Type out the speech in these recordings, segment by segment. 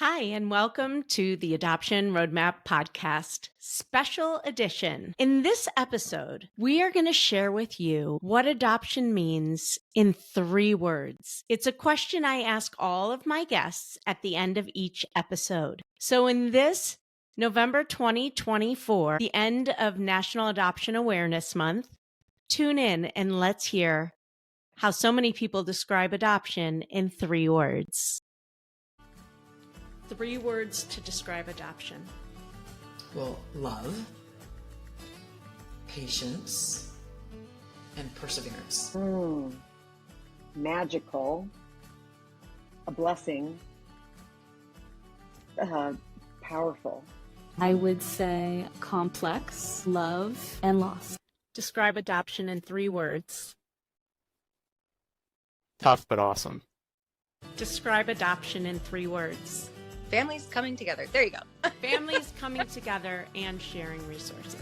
Hi, and welcome to the Adoption Roadmap Podcast Special Edition. In this episode, we are going to share with you what adoption means in 3 words. It's a question I ask all of my guests at the end of each episode. So in this November 2024, the end of National Adoption Awareness Month, tune in and let's hear how so many people describe adoption in 3 words. 3 words to describe adoption. Well, love, patience, and perseverance. Magical, a blessing, powerful. I would say complex, love, and loss. Describe adoption in 3 words. Tough but awesome. Describe adoption in 3 words. Families coming together. There you go. Families coming together and sharing resources.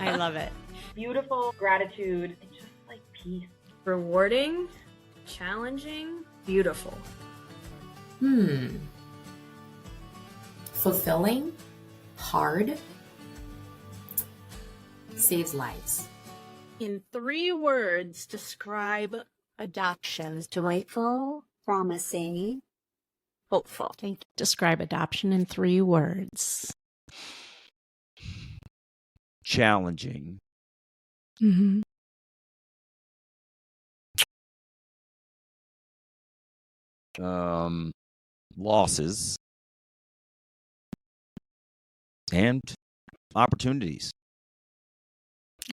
I love it. Beautiful, gratitude, and just like peace. Rewarding, challenging, beautiful. Fulfilling, hard, saves lives. In 3 words, describe adoption. Delightful, promising, hopeful. Describe adoption in 3 words. Challenging. Mm-hmm. Losses and opportunities.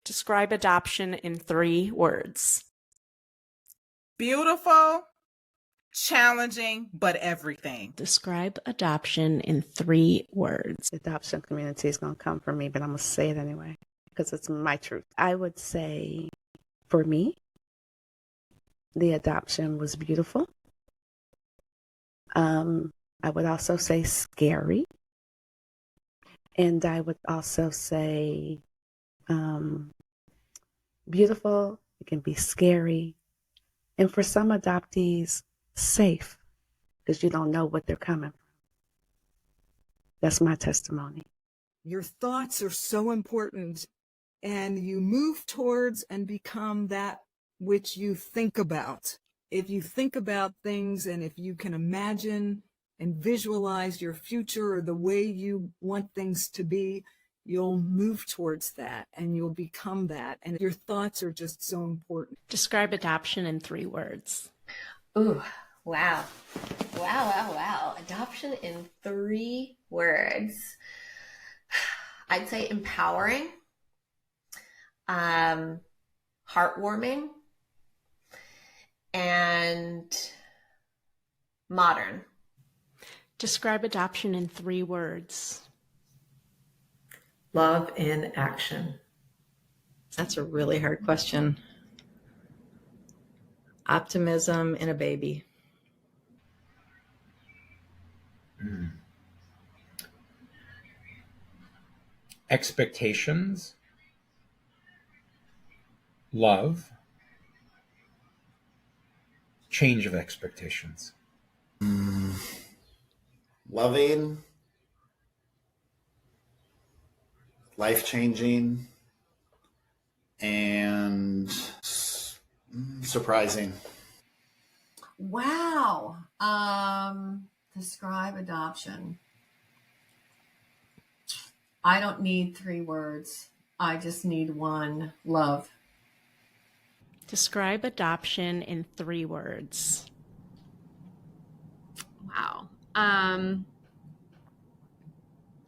Describe adoption in 3 words. Beautiful, challenging, but everything. Describe adoption in 3 words. The adoption community is going to come for me, but I'm going to say it anyway because it's my truth. I would say, for me, the adoption was beautiful. I would also say scary. And I would also say beautiful. It can be scary. And for some adoptees, safe, because you don't know what they're coming from. That's my testimony. Your thoughts are so important, and you move towards and become that which you think about. If you think about things and if you can imagine and visualize your future or the way you want things to be, you'll move towards that and you'll become that. And your thoughts are just so important. Describe adoption in 3 words. Ooh, wow. Wow. Adoption in 3 words. I'd say empowering, heartwarming, and modern. Describe adoption in 3 words. Love in action. That's a really hard question. Optimism in a baby. Expectations, love, change of expectations. Loving, life-changing, and surprising. Wow. Describe adoption. I don't need 3 words. I just need 1, love. Describe adoption in 3 words. Wow.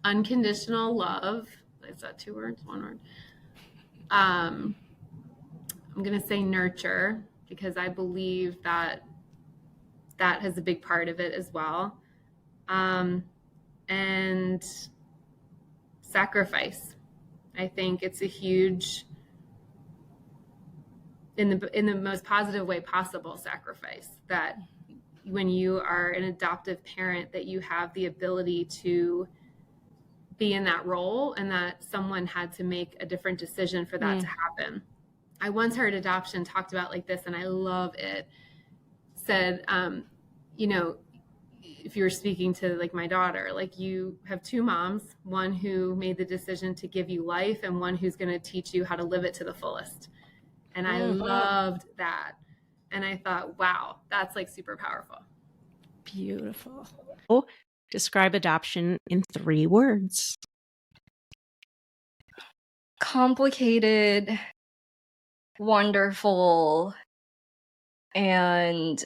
Unconditional love. Is that 2 words? 1 word. I'm going to say nurture because I believe that has a big part of it as well. And sacrifice. I think it's a huge, in the most positive way possible, sacrifice, that when you are an adoptive parent, that you have the ability to be in that role and that someone had to make a different decision for that to happen. I once heard adoption talked about like this, and I love it. Said, if you're speaking to like my daughter, like you have two moms, one who made the decision to give you life and one who's going to teach you how to live it to the fullest. And I loved that. And I thought, wow, that's like super powerful. Beautiful. Describe adoption in 3 words. Complicated, wonderful, and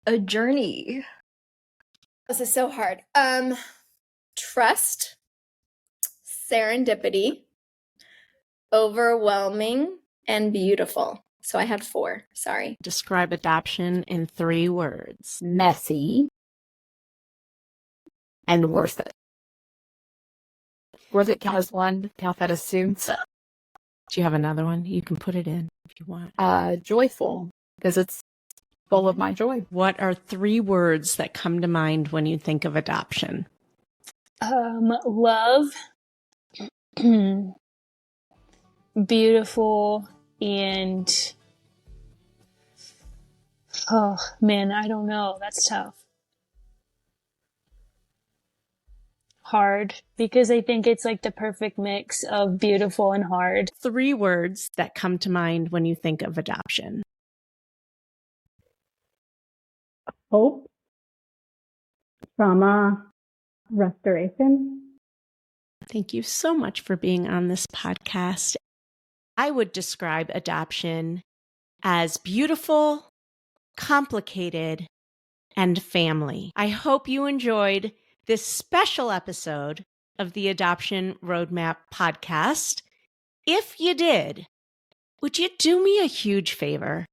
a journey. This is so hard. Trust, serendipity, overwhelming, and beautiful. So I had 4. Sorry. Describe adoption in 3 words. Messy and worth it. Worth it count as one, count that as 2. Do you have another one? You can put it in if you want. Joyful, because it's full of my joy. What are 3 words that come to mind when you think of adoption? Love, beautiful, and oh man, I don't know. That's tough. Hard, because I think it's like the perfect mix of beautiful and hard. 3 words that come to mind when you think of adoption. Hope, trauma, restoration. Thank you so much for being on this podcast. I would describe adoption as beautiful, complicated, and family. I hope you enjoyed this special episode of the Adoption Roadmap podcast. If you did, would you do me a huge favor?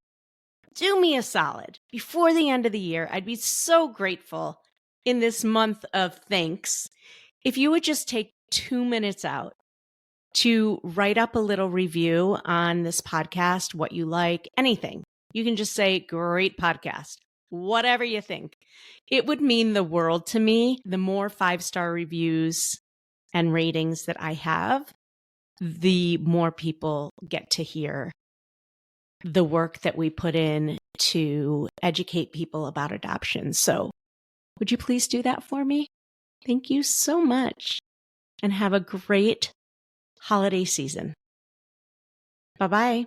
Do me a solid. Before the end of the year, I'd be so grateful in this month of thanks if you would just take 2 minutes out to write up a little review on this podcast, what you like, anything. You can just say, great podcast, whatever you think. It would mean the world to me. The more 5-star reviews and ratings that I have, the more people get to hear the work that we put in to educate people about adoption. So would you please do that for me? Thank you so much and have a great holiday season. Bye-bye.